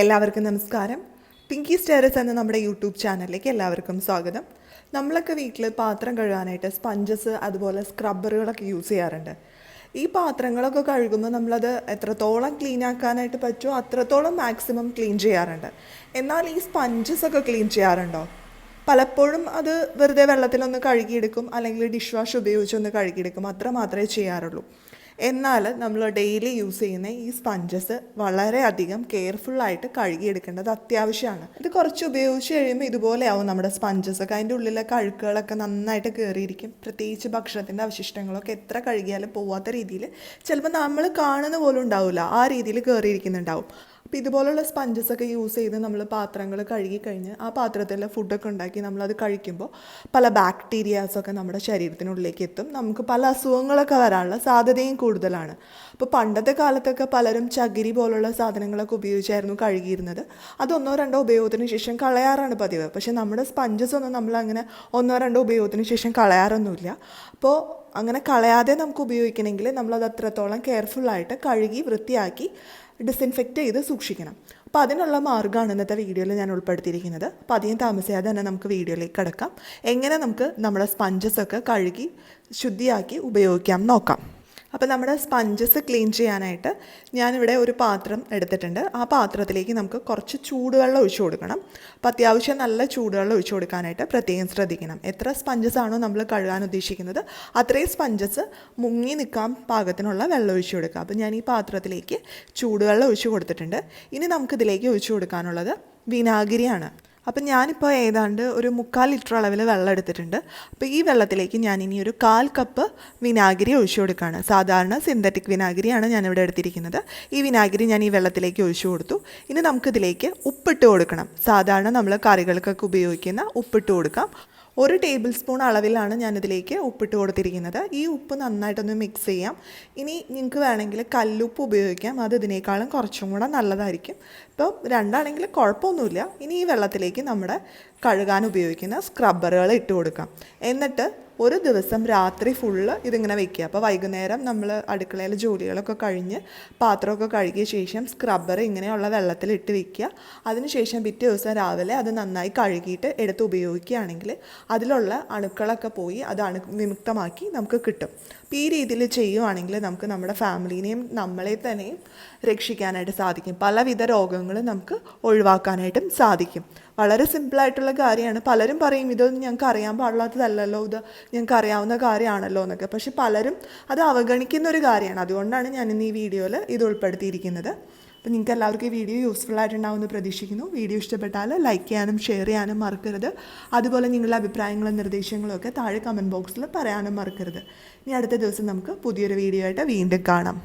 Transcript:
എല്ലാവർക്കും നമസ്കാരം. പിങ്കി സ്റ്റേറസ് എന്ന നമ്മുടെ യൂട്യൂബ് ചാനലിലേക്ക് എല്ലാവർക്കും സ്വാഗതം. നമ്മളൊക്കെ വീട്ടിൽ പാത്രം കഴുകാനായിട്ട് സ്പഞ്ചസ് അതുപോലെ സ്ക്രബ്ബറുകളൊക്കെ യൂസ് ചെയ്യാറുണ്ട്. ഈ പാത്രങ്ങളൊക്കെ കഴുകുമ്പോൾ നമ്മളത് എത്രത്തോളം ക്ലീൻ ആക്കാനായിട്ട് പറ്റുമോ അത്രത്തോളം മാക്സിമം ക്ലീൻ ചെയ്യാറുണ്ട്. എന്നാൽ ഈ സ്പഞ്ചസൊക്കെ ക്ലീൻ ചെയ്യാറുണ്ടോ? പലപ്പോഴും അത് വെറുതെ വെള്ളത്തിലൊന്ന് കഴുകിയെടുക്കും, അല്ലെങ്കിൽ ഡിഷ് വാഷ് ഉപയോഗിച്ചൊന്ന് കഴുകിയെടുക്കും, അത്ര മാത്രമേ ചെയ്യാറുള്ളൂ. എന്നാൽ നമ്മൾ ഡെയിലി യൂസ് ചെയ്യുന്ന ഈ സ്പഞ്ചസ് വളരെയധികം കെയർഫുള്ളായിട്ട് കഴുകിയെടുക്കേണ്ടത് അത്യാവശ്യമാണ്. ഇത് കുറച്ച് ഉപയോഗിച്ച് കഴിയുമ്പോൾ ഇതുപോലെയാവും നമ്മുടെ സ്പഞ്ചസൊക്കെ. അതിൻ്റെ ഉള്ളിലെ കഴുക്കുകളൊക്കെ നന്നായിട്ട് കയറിയിരിക്കും. പ്രത്യേകിച്ച് ഭക്ഷണത്തിൻ്റെ അവശിഷ്ടങ്ങളൊക്കെ എത്ര കഴുകിയാലും പോവാത്ത രീതിയിൽ, ചിലപ്പോൾ നമ്മൾ കാണുന്ന പോലും ഉണ്ടാവില്ല, ആ രീതിയിൽ കയറിയിരിക്കുന്നുണ്ടാവും. അപ്പോൾ ഇതുപോലുള്ള സ്പഞ്ചസൊക്കെ യൂസ് ചെയ്ത് നമ്മൾ പാത്രങ്ങൾ കഴുകിക്കഴിഞ്ഞ് ആ പാത്രത്തിൽ ഫുഡൊക്കെ ഉണ്ടാക്കി നമ്മളത് കഴിക്കുമ്പോൾ പല ബാക്ടീരിയാസൊക്കെ നമ്മുടെ ശരീരത്തിനുള്ളിലേക്ക് എത്തും. നമുക്ക് പല അസുഖങ്ങളൊക്കെ വരാനുള്ള സാധ്യതയും കൂടുതലാണ്. അപ്പോൾ പണ്ടത്തെ കാലത്തൊക്കെ പലരും ചകിരി പോലുള്ള സാധനങ്ങളൊക്കെ ഉപയോഗിച്ചായിരുന്നു കഴുകിയിരുന്നത്. അത് 1-2 ഉപയോഗത്തിന് ശേഷം കളയാറാണ് പതിവ്. പക്ഷേ നമ്മുടെ സ്പഞ്ചസ് ഒന്നും നമ്മളങ്ങനെ 1-2 ഉപയോഗത്തിന് ശേഷം കളയാറൊന്നുമില്ല. അപ്പോൾ അങ്ങനെ കളയാതെ നമുക്ക് ഉപയോഗിക്കണമെങ്കിൽ നമ്മളത് അത്രത്തോളം കെയർഫുള്ളായിട്ട് കഴുകി വൃത്തിയാക്കി ഡിസിൻഫെക്റ്റ് ചെയ്ത് സൂക്ഷിക്കണം. അപ്പോൾ അതിനുള്ള മാർഗ്ഗമാണ് ഇന്നത്തെ വീഡിയോയിൽ ഞാൻ ഉൾപ്പെടുത്തിയിരിക്കുന്നത്. അപ്പോൾ അധികം താമസിയാതെ തന്നെ നമുക്ക് വീഡിയോയിലേക്ക് കടക്കാം. എങ്ങനെ നമുക്ക് നമ്മുടെ സ്പഞ്ചസൊക്കെ കഴുകി ശുദ്ധിയാക്കി ഉപയോഗിക്കാം നോക്കാം. അപ്പോൾ നമ്മുടെ സ്പഞ്ചസ് ക്ലീൻ ചെയ്യാനായിട്ട് ഞാനിവിടെ ഒരു പാത്രം എടുത്തിട്ടുണ്ട്. ആ പാത്രത്തിലേക്ക് നമുക്ക് കുറച്ച് ചൂടുവെള്ളം ഒഴിച്ചു കൊടുക്കണം. അപ്പോൾ അത്യാവശ്യം നല്ല ചൂടുവെള്ളം ഒഴിച്ചു കൊടുക്കാനായിട്ട് പ്രത്യേകം ശ്രദ്ധിക്കണം. എത്ര സ്പഞ്ചസ് ആണോ നമ്മൾ കഴുകാൻ ഉദ്ദേശിക്കുന്നത് അത്രയും സ്പഞ്ചസ് മുങ്ങി നിൽക്കാൻ പാകത്തിനുള്ള വെള്ളം ഒഴിച്ചു കൊടുക്കുക. അപ്പോൾ ഞാൻ ഈ പാത്രത്തിലേക്ക് ചൂടുവെള്ളം ഒഴിച്ചു കൊടുത്തിട്ടുണ്ട്. ഇനി നമുക്കിതിലേക്ക് ഒഴിച്ചു കൊടുക്കാനുള്ളത് വിനാഗിരിയാണ്. അപ്പം ഞാനിപ്പോൾ ഏതാണ്ട് ഒരു 3/4 ലിറ്റർ അളവിൽ വെള്ളം എടുത്തിട്ടുണ്ട്. അപ്പോൾ ഈ വെള്ളത്തിലേക്ക് ഞാനിനി ഒരു 1/4 കപ്പ് വിനാഗിരി ഒഴിച്ചു കൊടുക്കുകയാണ്. സാധാരണ സിന്തറ്റിക് വിനാഗിരിയാണ് ഞാനിവിടെ എടുത്തിരിക്കുന്നത്. ഈ വിനാഗിരി ഞാൻ ഈ വെള്ളത്തിലേക്ക് ഒഴിച്ചു കൊടുത്തു. ഇനി നമുക്കിതിലേക്ക് ഉപ്പിട്ട് കൊടുക്കണം. സാധാരണ നമ്മൾ കറികൾക്കൊക്കെ ഉപയോഗിക്കുന്ന ഉപ്പിട്ട് കൊടുക്കാം. 1 ടേബിൾ സ്പൂൺ അളവിലാണ് ഞാനിതിലേക്ക് ഉപ്പിട്ട് കൊടുത്തിരിക്കുന്നത്. ഈ ഉപ്പ് നന്നായിട്ടൊന്ന് മിക്സ് ചെയ്യാം. ഇനി നിങ്ങൾക്ക് വേണമെങ്കിൽ കല്ലുപ്പ് ഉപയോഗിക്കാം, അത് ഇതിനേക്കാളും കുറച്ചും കൂടെ നല്ലതായിരിക്കും. ഇപ്പോൾ രണ്ടാണെങ്കിൽ കുഴപ്പമൊന്നുമില്ല. ഇനി ഈ വെള്ളത്തിലേക്ക് നമ്മുടെ കഴുകാൻ ഉപയോഗിക്കുന്ന സ്ക്രബ്ബറുകൾ ഇട്ട് കൊടുക്കാം. എന്നിട്ട് ഒരു ദിവസം രാത്രി ഫുള്ള് ഇതിങ്ങനെ വെക്കുക. അപ്പോൾ വൈകുന്നേരം നമ്മൾ അടുക്കളയിൽ ജോലികളൊക്കെ കഴിഞ്ഞ് പാത്രമൊക്കെ കഴുകിയ ശേഷം സ്ക്രബ്ബർ ഇങ്ങനെയുള്ള വെള്ളത്തിൽ ഇട്ട് വെക്കുക. അതിനുശേഷം പിറ്റേ ദിവസം രാവിലെ അത് നന്നായി കഴുകിയിട്ട് എടുത്ത് ഉപയോഗിക്കുകയാണെങ്കിൽ അതിലുള്ള അണുക്കളൊക്കെ പോയി അത് വിമുക്തമാക്കി നമുക്ക് കിട്ടും. അപ്പോൾ ഈ രീതിയിൽ ചെയ്യുവാണെങ്കിൽ നമുക്ക് നമ്മുടെ ഫാമിലീനെയും നമ്മളെ തന്നെയും രക്ഷിക്കാനായിട്ട് സാധിക്കും. പലവിധ രോഗങ്ങൾ നമുക്ക് ഒഴിവാക്കാനായിട്ടും സാധിക്കും. വളരെ സിമ്പിളായിട്ടുള്ള കാര്യമാണ്. പലരും പറയും ഇതൊന്നും ഞങ്ങൾക്ക് അറിയാൻ പാടില്ലാത്തതല്ലല്ലോ, ഇത് ഞങ്ങൾക്ക് അറിയാവുന്ന കാര്യമാണല്ലോ എന്നൊക്കെ. പക്ഷെ പലരും അത് അവഗണിക്കുന്ന ഒരു കാര്യമാണ്. അതുകൊണ്ടാണ് ഞാനിന്ന് ഈ വീഡിയോയിൽ ഇത് ഉൾപ്പെടുത്തിയിരിക്കുന്നത്. അപ്പോൾ നിങ്ങൾക്ക് എല്ലാവർക്കും ഈ വീഡിയോ യൂസ്ഫുൾ ആയിട്ടുണ്ടാവുമെന്ന് പ്രതീക്ഷിക്കുന്നു. വീഡിയോ ഇഷ്ടപ്പെട്ടാൽ ലൈക്ക് ചെയ്യാനും ഷെയർ ചെയ്യാനും മറക്കരുത്. അതുപോലെ നിങ്ങളുടെ അഭിപ്രായങ്ങളും നിർദ്ദേശങ്ങളും ഒക്കെ താഴെ കമൻറ്റ് ബോക്സിൽ പറയാനും മറക്കരുത്. ഇനി അടുത്ത ദിവസം നമുക്ക് പുതിയൊരു വീഡിയോ ആയിട്ട് വീണ്ടും കാണാം.